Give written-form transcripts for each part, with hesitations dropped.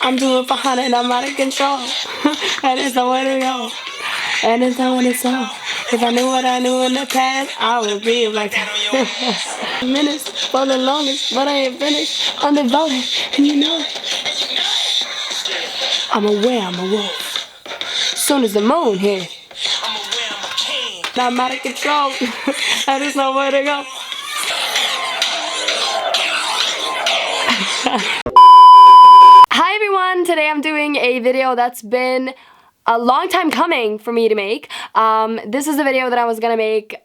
I'm doing fine and I'm out of control. And it's nowhere to go. And it's not when it's all. If I knew what I knew in the past, I would breathe like that. Minutes for the longest, but I ain't finished. I'm devoted, and you know it. I'm aware I'm a wolf. Soon as the moon hit, I'm out of control. And there's nowhere to go. Hi everyone, today I'm doing a video that's been a long time coming for me to make. This is a video that I was gonna make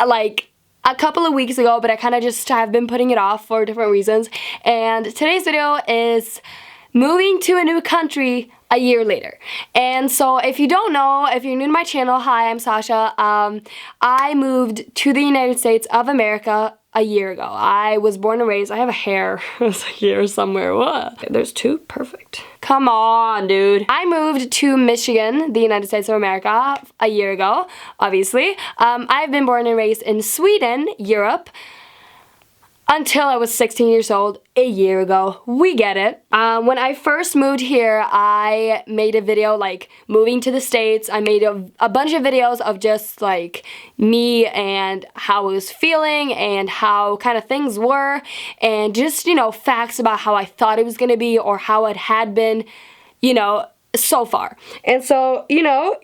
like a couple of weeks ago, but I kind of just have been putting it off for different reasons. And today's video is moving to a new country a year later. And so if you don't know, if you're new to my channel, hi, I'm Sasha. I moved to the United States of America a year ago. I was born and raised, I have a hair here somewhere. What? There's two? Perfect. Come on, dude. I moved to Michigan, the United States of America, a year ago, obviously. I've been born and raised in Sweden, Europe, until I was 16 years old a year ago. We get it. When I first moved here, I made a video like moving to the States. I made a bunch of videos of just like me and how I was feeling and how kind of things were, and just, you know, facts about how I thought it was gonna be or how it had been, you know, so far. And so, you know,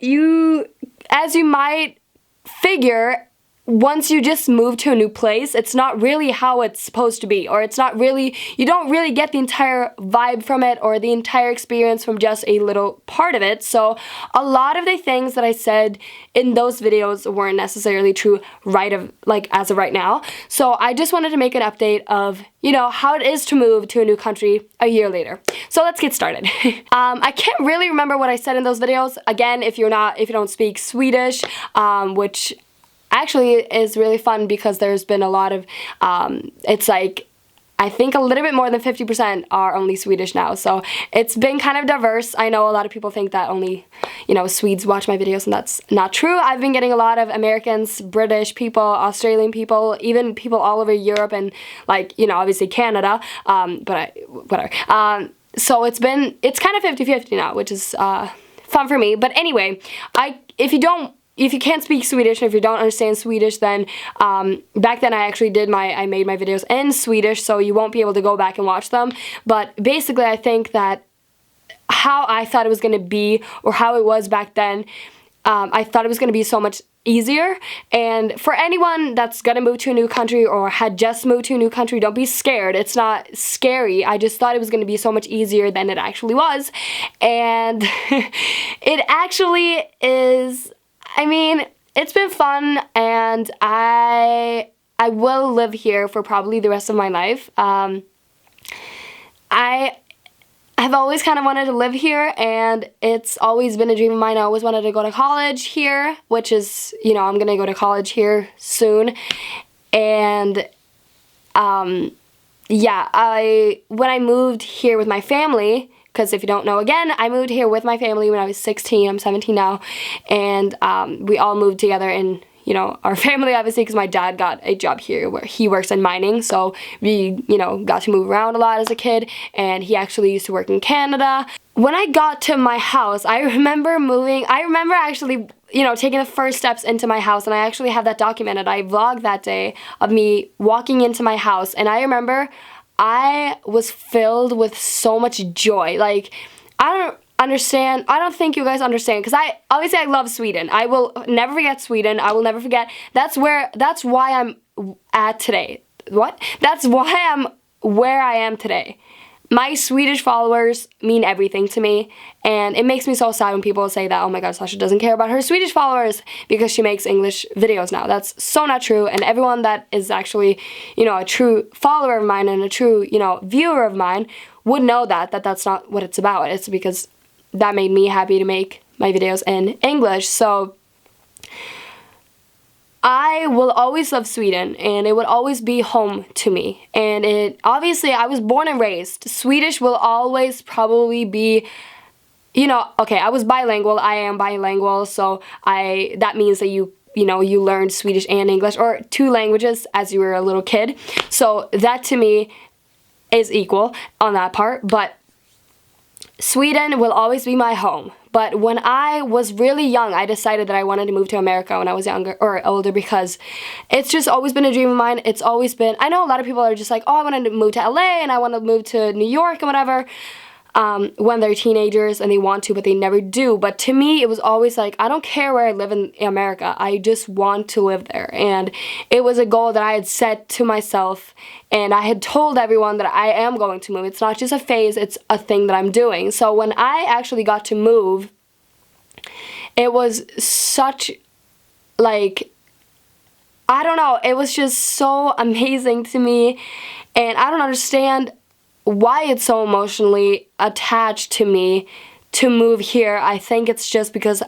as you might figure, once you just move to a new place, it's not really how it's supposed to be, or it's not really, you don't really get the entire vibe from it or the entire experience from just a little part of it. So a lot of the things that I said in those videos weren't necessarily true as of right now. So I just wanted to make an update of, you know, how it is to move to a new country a year later. So let's get started. I can't really remember what I said in those videos. Again, if you don't speak Swedish, which actually is really fun because there's been a lot of, it's like, I think a little bit more than 50% are only Swedish now, so it's been kind of diverse. I know a lot of people think that only, you know, Swedes watch my videos, and that's not true. I've been getting a lot of Americans, British people, Australian people, even people all over Europe and, like, you know, obviously Canada, whatever. So it's kind of 50-50 now, which is fun for me. But anyway, if you can't speak Swedish, and if you don't understand Swedish, then back then I made my videos in Swedish, so you won't be able to go back and watch them. But basically, I think that how I thought it was going to be, or how it was back then, I thought it was going to be so much easier. And for anyone that's going to move to a new country or had just moved to a new country, don't be scared. It's not scary. I just thought it was going to be so much easier than it actually was. And it actually is. I mean, it's been fun, and I will live here for probably the rest of my life. I have always kind of wanted to live here, and it's always been a dream of mine. I always wanted to go to college here, which is, you know, I'm going to go to college here soon. And, yeah, when I moved here with my family, because if you don't know, again, I moved here with my family when I was 16. I'm 17 now. And we all moved together in, you know, our family, obviously, because my dad got a job here where he works in mining. So we, you know, got to move around a lot as a kid. And he actually used to work in Canada. When I got to my house, I remember actually, you know, taking the first steps into my house. And I actually have that documented. I vlogged that day of me walking into my house. And I remember I was filled with so much joy. Like, I don't think you guys understand, because obviously I love Sweden. I will never forget Sweden. I will never forget. That's why I'm at today. What? That's why I'm where I am today. My Swedish followers mean everything to me, and it makes me so sad when people say that, oh my god, Sasha doesn't care about her Swedish followers because she makes English videos now. That's so not true, and everyone that is actually, you know, a true follower of mine and a true, you know, viewer of mine would know that's not what it's about. It's because that made me happy to make my videos in English. So I will always love Sweden, and it would always be home to me. And obviously, I was born and raised. Swedish will always probably be, you know, okay, I was bilingual. I am bilingual, so that means that you learned Swedish and English, or two languages as you were a little kid. So that to me is equal on that part. But Sweden will always be my home. But when I was really young, I decided that I wanted to move to America when I was younger or older, because it's just always been a dream of mine. It's always been, I know a lot of people are just like, oh, I want to move to LA and I want to move to New York and whatever, when they're teenagers and they want to, but they never do. But to me, it was always like, I don't care where I live in America. I just want to live there. And it was a goal that I had set to myself, and I had told everyone that I am going to move. It's not just a phase, it's a thing that I'm doing. So when I actually got to move, it was such, like, I don't know, it was just so amazing to me, and I don't understand why it's so emotionally attached to me to move here. I think it's just because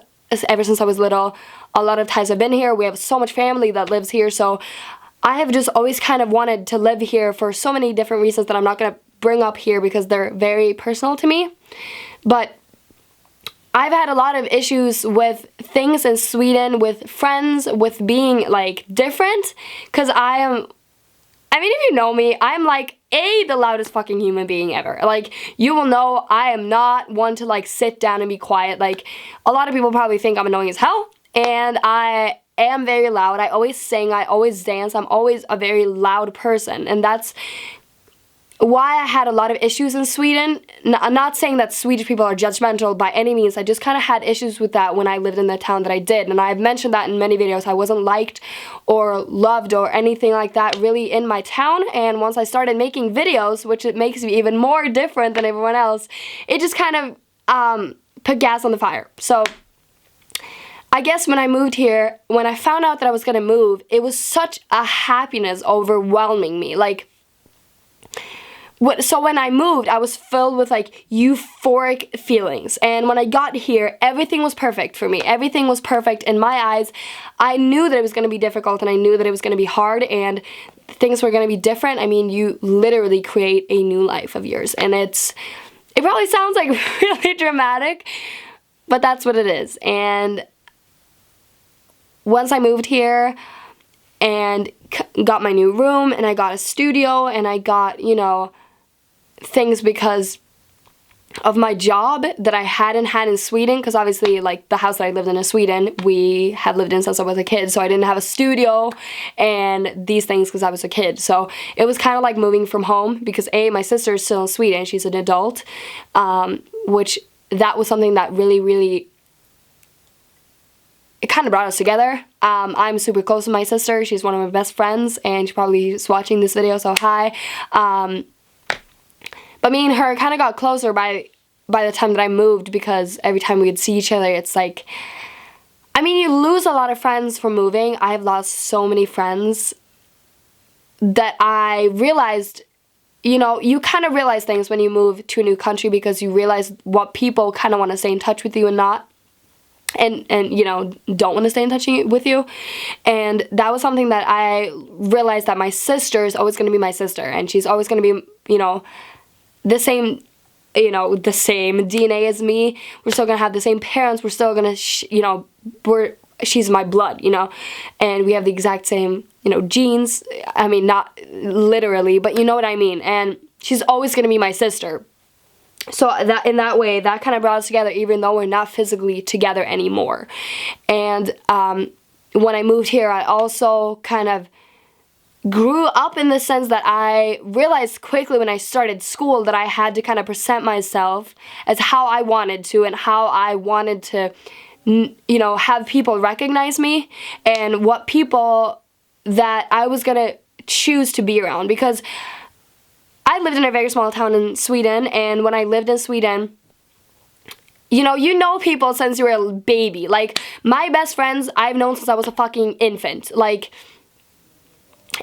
ever since I was little, a lot of times I've been here. We have so much family that lives here, so I have just always kind of wanted to live here for so many different reasons that I'm not going to bring up here because they're very personal to me. But I've had a lot of issues with things in Sweden, with friends, with being, like, different, because I mean, if you know me, I'm, like, the loudest fucking human being ever. Like, you will know I am not one to, like, sit down and be quiet. Like, a lot of people probably think I'm annoying as hell, and I am very loud. I always sing, I always dance, I'm always a very loud person, and that's why I had a lot of issues in Sweden. I'm not saying that Swedish people are judgmental by any means. I just kind of had issues with that when I lived in the town that I did. And I've mentioned that in many videos. I wasn't liked or loved or anything like that really in my town. And once I started making videos, which it makes me even more different than everyone else, it just kind of put gas on the fire. So I guess when I moved here, when I found out that I was going to move, it was such a happiness overwhelming me. Like, so when I moved, I was filled with, like, euphoric feelings. And when I got here, everything was perfect for me. Everything was perfect in my eyes. I knew that it was going to be difficult, and I knew that it was going to be hard, and things were going to be different. I mean, you literally create a new life of yours. And it probably sounds, like, really dramatic, but that's what it is. And once I moved here and got my new room, and I got a studio, and I got, you know, things because of my job that I hadn't had in Sweden, because obviously, like, the house that I lived in Sweden, we had lived in since I was a kid, so I didn't have a studio and these things because I was a kid. So it was kind of like moving from home, because my sister is still in Sweden, she's an adult, which that was something that really it kind of brought us together. I'm super close to my sister. She's one of my best friends, and she probably is watching this video, so hi. But me and her kind of got closer by the time that I moved, because every time we'd see each other, it's like, I mean, you lose a lot of friends from moving. I've lost so many friends that I realized, you know, you kind of realize things when you move to a new country, because you realize what people kind of want to stay in touch with you and not. And you know, don't want to stay in touch with you. And that was something that I realized, that my sister is always going to be my sister, and she's always going to be, you know, the same DNA as me. We're still going to have the same parents. We're still going to, you know, she's my blood, you know, and we have the exact same, you know, genes. I mean, not literally, but you know what I mean. And she's always going to be my sister. So that in that way, that kind of brought us together, even though we're not physically together anymore. And when I moved here, I also kind of grew up in the sense that I realized quickly when I started school that I had to kind of present myself as how I wanted to, and how I wanted to, you know, have people recognize me, and what people that I was going to choose to be around. Because I lived in a very small town in Sweden, and when I lived in Sweden, you know people since you were a baby. Like, my best friends I've known since I was a fucking infant. Like,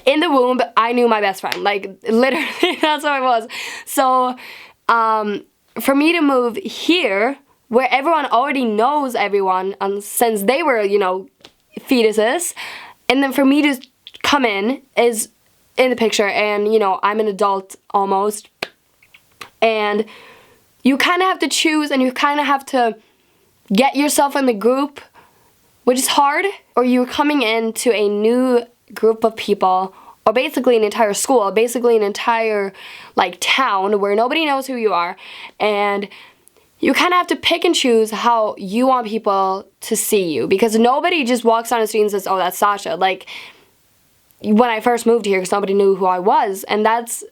in the womb, I knew my best friend. Like, literally, that's how it was. So, for me to move here, where everyone already knows everyone, since they were, you know, fetuses, and then for me to come in is in the picture, and, you know, I'm an adult almost, and you kind of have to choose, and you kind of have to get yourself in the group, which is hard, or you're coming into a new group of people, or basically an entire school, basically an entire, like, town where nobody knows who you are, and you kind of have to pick and choose how you want people to see you, because nobody just walks down the street and says, oh, that's Sascha. Like, when I first moved here, because nobody knew who I was, and that's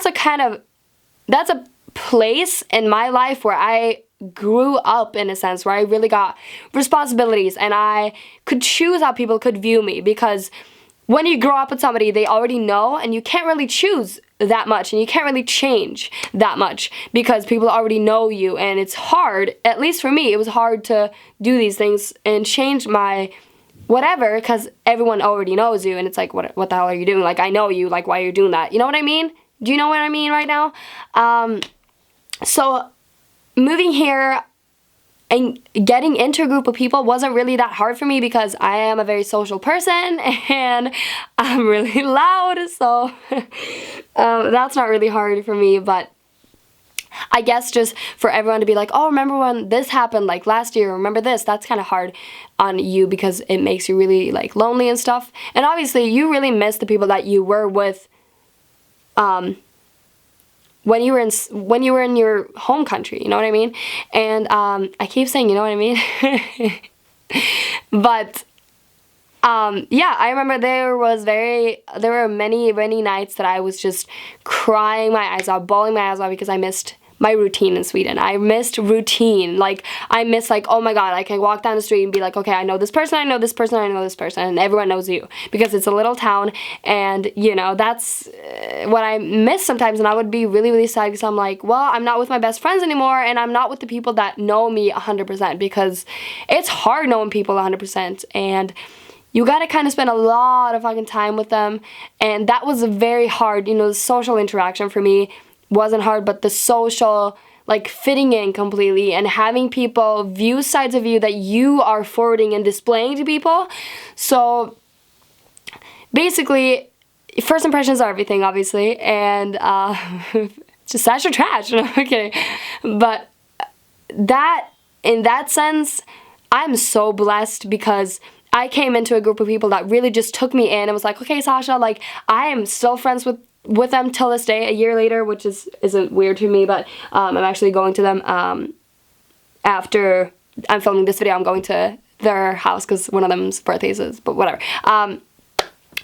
a place in my life where I grew up, in a sense, where I really got responsibilities, and I could choose how people could view me, because when you grow up with somebody, they already know, and you can't really choose that much, and you can't really change that much, because people already know you, and it's hard, at least for me, it was hard to do these things and change my whatever, because everyone already knows you, and it's like, what the hell are you doing? Like, I know you, like, why are you doing that? You know what I mean? Do you know what I mean right now? So moving here and getting into a group of people wasn't really that hard for me, because I am a very social person and I'm really loud, so that's not really hard for me. But I guess just for everyone to be like, oh, remember when this happened, like last year, remember this, that's kind of hard on you, because it makes you really like lonely and stuff. And obviously you really miss the people that you were with when you were in your home country, you know what I mean? And I keep saying, you know what I mean? But yeah, I remember there were many nights that I was just crying my eyes out, bawling my eyes out, because I missed my routine in Sweden. I missed routine. Like, I missed, like, oh my god, I can walk down the street and be like, okay, I know this person, I know this person, I know this person, and everyone knows you, because it's a little town, and, you know, that's what I miss sometimes, and I would be really, really sad, because I'm like, well, I'm not with my best friends anymore, and I'm not with the people that know me 100%, because it's hard knowing people 100%, and you gotta kind of spend a lot of fucking time with them, and that was very hard. You know, the social interaction for me wasn't hard, but the social, like, fitting in completely and having people view sides of you that you are forwarding and displaying to people. So basically, first impressions are everything, obviously, and just Sash or trash. No, I'm kidding. But that, in that sense, I'm so blessed, because I came into a group of people that really just took me in and was like, okay, Sascha, like, I am still friends with them till this day, a year later, which isn't weird to me, but I'm actually going to them after I'm filming this video. I'm going to their house, because one of them's birthdays is, but whatever.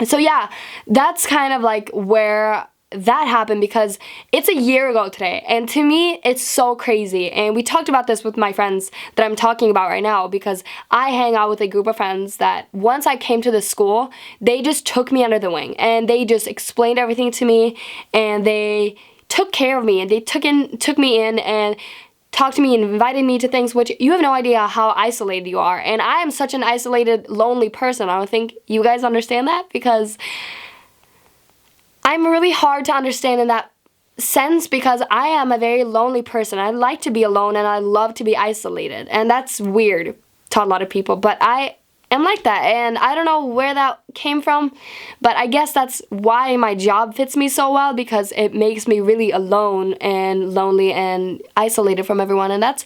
So yeah, that's kind of like where that happened, because it's a year ago today, and to me it's so crazy. And we talked about this with my friends that I'm talking about right now, because I hang out with a group of friends that once I came to the school, they just took me under the wing, and they just explained everything to me, and they took care of me, and they took me in and talked to me and invited me to things, which you have no idea how isolated you are. And I am such an isolated, lonely person. I don't think you guys understand that, because I'm really hard to understand in that sense, because I am a very lonely person. I like to be alone, and I love to be isolated, and that's weird to a lot of people, but I am like that, and I don't know where that came from, but I guess that's why my job fits me so well, because it makes me really alone and lonely and isolated from everyone, and that's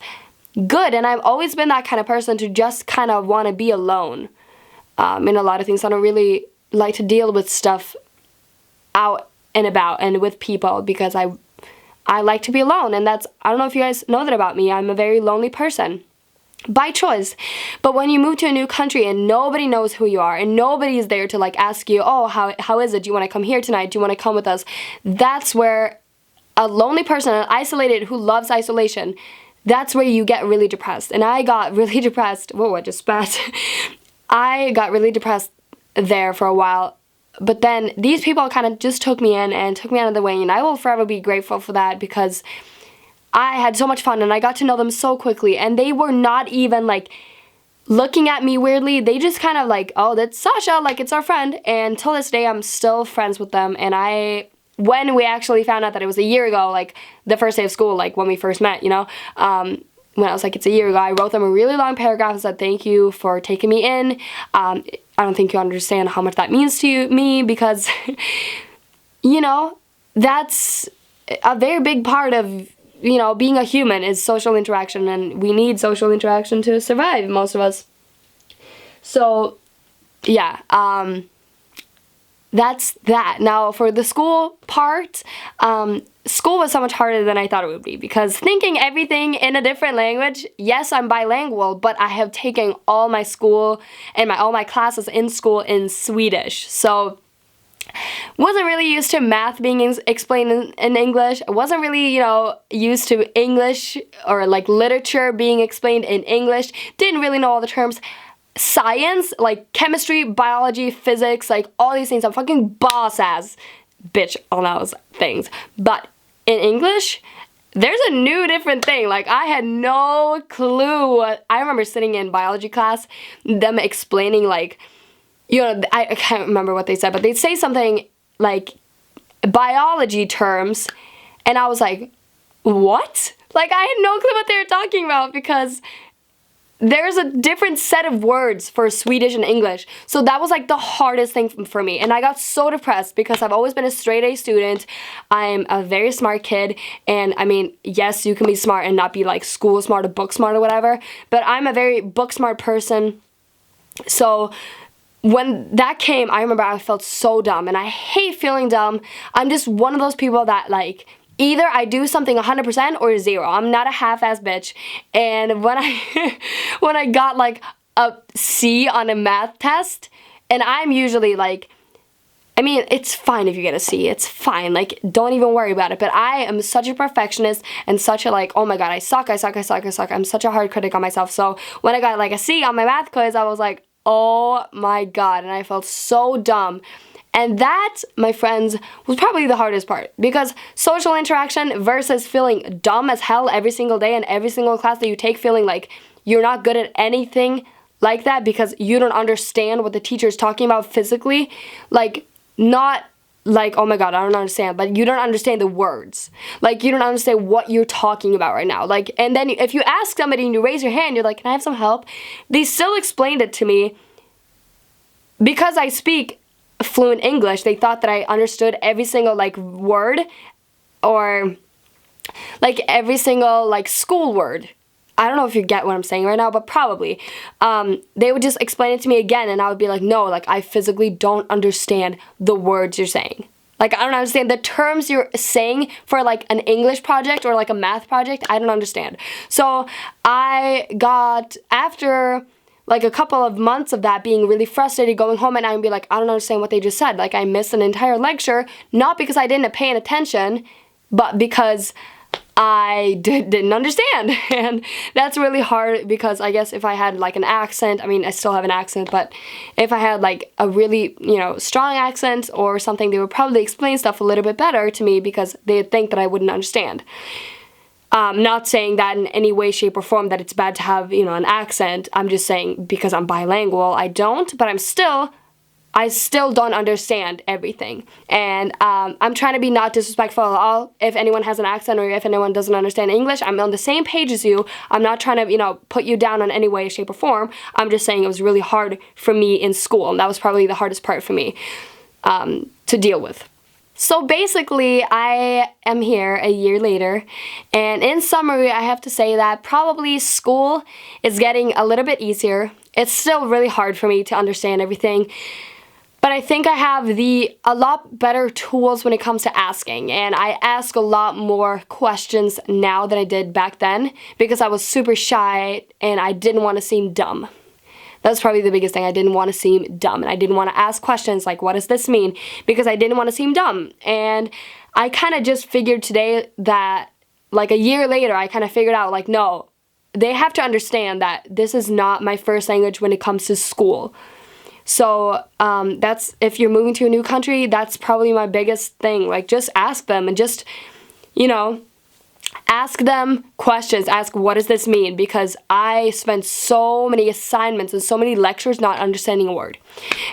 good. And I've always been that kind of person to just kind of want to be alone in a lot of things. I don't really like to deal with stuff out and about and with people, because I like to be alone, and that's, I don't know if you guys know that about me, I'm a very lonely person by choice. But when you move to a new country and nobody knows who you are, and nobody is there to like ask you, oh, how is it, do you want to come here tonight, do you want to come with us, that's where a lonely person, an isolated who loves isolation, that's where you get really depressed. And I got really depressed, whoa, I just spat. I got really depressed there for a while. But then these people kind of just took me in and took me under the wing, and I will forever be grateful for that, because I had so much fun and I got to know them so quickly, and they were not even like looking at me weirdly. They just kind of like, oh, that's Sascha, like, it's our friend. And till this day I'm still friends with them. And when we actually found out that it was a year ago, like the first day of school, like when we first met, you know, when I was like, it's a year ago, I wrote them a really long paragraph and said, thank you for taking me in. I don't think you understand how much that means to me, because, you know, that's a very big part of, you know, being a human is social interaction, and we need social interaction to survive, most of us. So, yeah, that's that. Now for the school part, school was so much harder than I thought it would be, because thinking everything in a different language, yes, I'm bilingual, but I have taken all my school and all my classes in school in Swedish. So wasn't really used to math being explained in English. I wasn't really, you know, used to English or like literature being explained in English. Didn't really know all the terms. Science, like chemistry, biology, physics, like all these things, I'm fucking boss ass bitch on those things. But in English, there's a new different thing. Like, I had no clue. I remember sitting in biology class, them explaining, like, you know, I can't remember what they said, but they'd say something like biology terms, and I was like, what? Like, I had no clue what they were talking about, because there's a different set of words for Swedish and English. So that was like the hardest thing for me. And I got so depressed because I've always been a straight A student. I'm a very smart kid. And I mean, yes, you can be smart and not be like school smart or book smart or whatever. But I'm a very book smart person. So when that came, I remember I felt so dumb. And I hate feeling dumb. I'm just one of those people that, like, either I do something 100% or 0. I'm not a half-ass bitch. And when I when I got like a C on a math test, and I'm usually like, I mean, it's fine if you get a C. It's fine. Like, don't even worry about it. But I am such a perfectionist and such a, like, oh my god, I suck. I'm such a hard critic on myself. So when I got like a C on my math quiz, I was like, oh my god, and I felt so dumb. And that, my friends, was probably the hardest part, because social interaction versus feeling dumb as hell every single day and every single class that you take, feeling like you're not good at anything like that because you don't understand what the teacher is talking about physically. Like, not like, oh my god, I don't understand, but you don't understand the words. Like, you don't understand what you're talking about right now. Like, and then if you ask somebody and you raise your hand, you're like, can I have some help? They still explained it to me. Because I speak fluent English, they thought that I understood every single, like, word, or like every single, like, school word. I don't know if you get what I'm saying right now, but probably. They would just explain it to me again, and I would be like, no, like, I physically don't understand the words you're saying. Like, I don't understand the terms you're saying for, like, an English project or, like, a math project. I don't understand. So I got, after like a couple of months of that, being really frustrated, going home and I would be like, I don't understand what they just said. Like, I missed an entire lecture, not because I didn't pay attention, but because I didn't understand. And that's really hard, because I guess if I had like an accent, I mean, I still have an accent, but if I had like a really, you know, strong accent or something, they would probably explain stuff a little bit better to me, because they'd think that I wouldn't understand. Not saying that in any way, shape, or form that it's bad to have, you know, an accent. I'm just saying because I'm bilingual, I don't, but I still don't understand everything. And I'm trying to be not disrespectful at all. If anyone has an accent or if anyone doesn't understand English, I'm on the same page as you. I'm not trying to, you know, put you down in any way, shape, or form. I'm just saying it was really hard for me in school, and that was probably the hardest part for me to deal with. So basically, I am here a year later, and in summary, I have to say that probably school is getting a little bit easier. It's still really hard for me to understand everything, but I think I have a lot better tools when it comes to asking, and I ask a lot more questions now than I did back then, because I was super shy and I didn't want to seem dumb. That's probably the biggest thing. I didn't want to seem dumb, and I didn't want to ask questions like, what does this mean? Because I didn't want to seem dumb. And I kind of just figured today that, like, a year later, I kind of figured out, like, no, they have to understand that this is not my first language when it comes to school. So that's, if you're moving to a new country, that's probably my biggest thing. Like, just ask them, and just, you know, ask them questions. Ask, what does this mean? Because I spent so many assignments and so many lectures not understanding a word,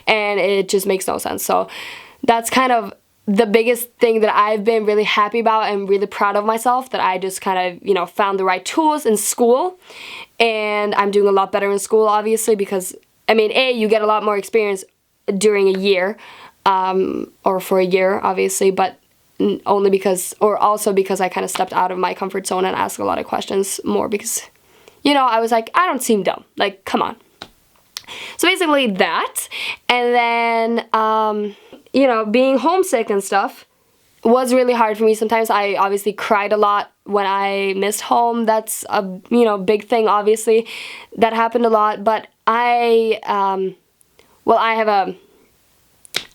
and it just makes no sense. So that's kind of the biggest thing that I've been really happy about and really proud of myself, that I just kind of, you know, found the right tools in school, and I'm doing a lot better in school, obviously, because, I mean, you get a lot more experience during a year, or for a year, obviously, but only because, or also because I kind of stepped out of my comfort zone and asked a lot of questions more, because, you know, I was like, I don't seem dumb. Like, come on. So basically that. And then you know, being homesick and stuff was really hard for me. Sometimes I obviously cried a lot when I missed home. That's a, you know, big thing, obviously. That happened a lot, but I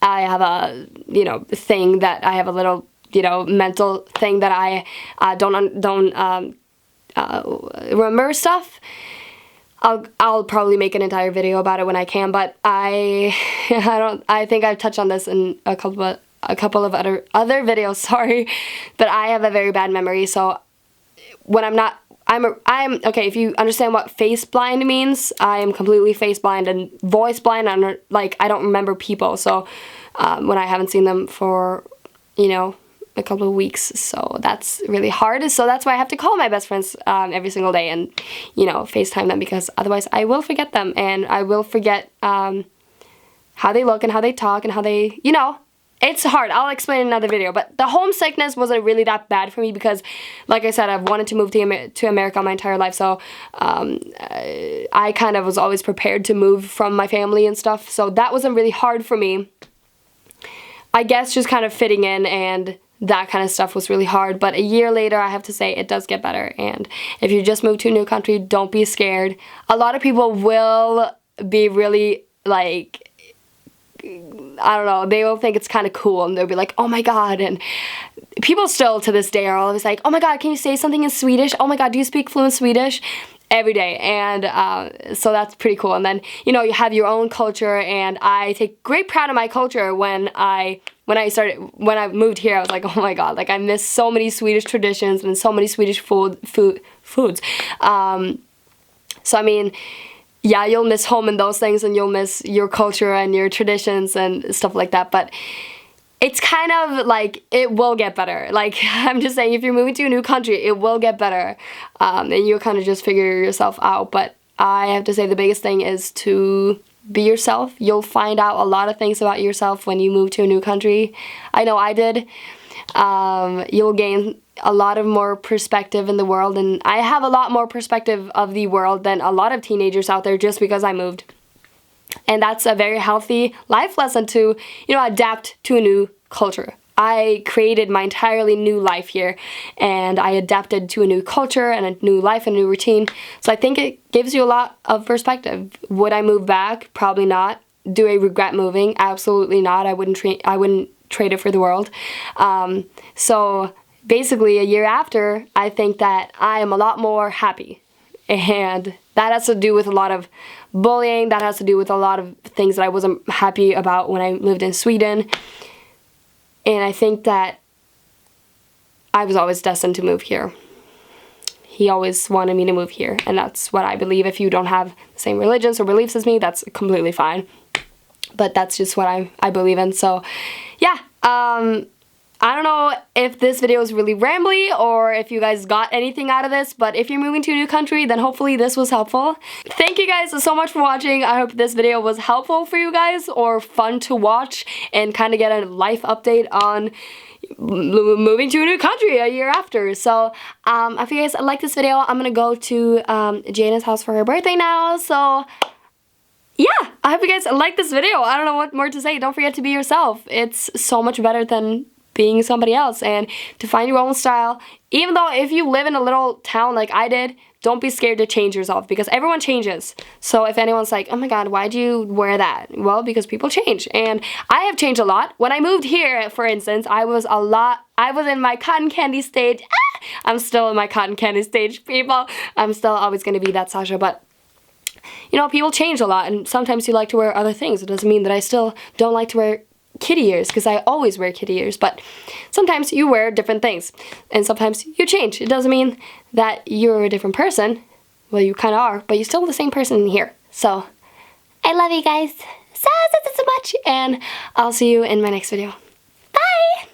have a, you know, thing that I have a little, you know, mental thing that I don't remember stuff. I'll probably make an entire video about it when I can, but I think I've touched on this in a couple of other videos, sorry, but I have a very bad memory, so when I'm okay, if you understand what face blind means, I am completely face blind and voice blind, and like I don't remember people, so when I haven't seen them for, you know, a couple of weeks, so that's really hard. So that's why I have to call my best friends every single day and, you know, FaceTime them, because otherwise I will forget them, and I will forget how they look and how they talk and how they, you know, it's hard. I'll explain in another video, but the homesickness wasn't really that bad for me because, like I said, I've wanted to move to America my entire life, so I kind of was always prepared to move from my family and stuff, so that wasn't really hard for me. I guess just kind of fitting in and that kind of stuff was really hard, but a year later, I have to say, it does get better. And if you just moved to a new country, don't be scared. A lot of people will be really, like, I don't know, they will think it's kind of cool, and they'll be like, oh my god, and people still to this day are always like, oh my god, can you say something in Swedish? Oh my god, do you speak fluent Swedish? Every day, and so that's pretty cool. And then, you know, you have your own culture, and I take great pride in my culture. When I moved here, I was like, oh my god, like I miss so many Swedish traditions and so many Swedish foods. So I mean, yeah, you'll miss home and those things, and you'll miss your culture and your traditions and stuff like that, but it's kind of like, it will get better. Like, I'm just saying, if you're moving to a new country, it will get better, and you'll kind of just figure yourself out. But I have to say, the biggest thing is to be yourself. You'll find out a lot of things about yourself when you move to a new country. I know I did. You'll gain a lot of more perspective in the world, and I have a lot more perspective of the world than a lot of teenagers out there just because I moved. And that's a very healthy life lesson to, you know, adapt to a new culture. I created my entirely new life here, and I adapted to a new culture and a new life and a new routine. So I think it gives you a lot of perspective. Would I move back? Probably not. Do I regret moving? Absolutely not. I wouldn't trade it for the world. So basically, a year after, I think that I am a lot more happy. And that has to do with a lot of bullying. That has to do with a lot of things that I wasn't happy about when I lived in Sweden. And I think that I was always destined to move here. He always wanted me to move here, and that's what I believe. If you don't have the same religions or beliefs as me, that's completely fine. But that's just what I believe in. So, yeah. I don't know if this video is really rambly or if you guys got anything out of this, but if you're moving to a new country, then hopefully this was helpful. Thank you guys so much for watching. I hope this video was helpful for you guys or fun to watch and kind of get a life update on moving to a new country a year after. So if you guys like this video, I'm gonna go to Jana's house for her birthday now. So yeah, I hope you guys like this video. I don't know what more to say. Don't forget to be yourself. It's so much better than being somebody else, and to find your own style. Even though if you live in a little town like I did, don't be scared to change yourself, because everyone changes. So if anyone's like, oh my god, why'd you wear that? Well, because people change, and I have changed a lot. When I moved here, for instance, I was in my cotton candy stage. I'm still in my cotton candy stage, people. I'm still always going to be that Sasha, but you know, people change a lot, and sometimes you like to wear other things. It doesn't mean that I still don't like to wear kitty ears, because I always wear kitty ears, but sometimes you wear different things, and sometimes you change. It doesn't mean that you're a different person. Well, you kind of are, but you're still the same person in here. So, I love you guys so much, and I'll see you in my next video. Bye!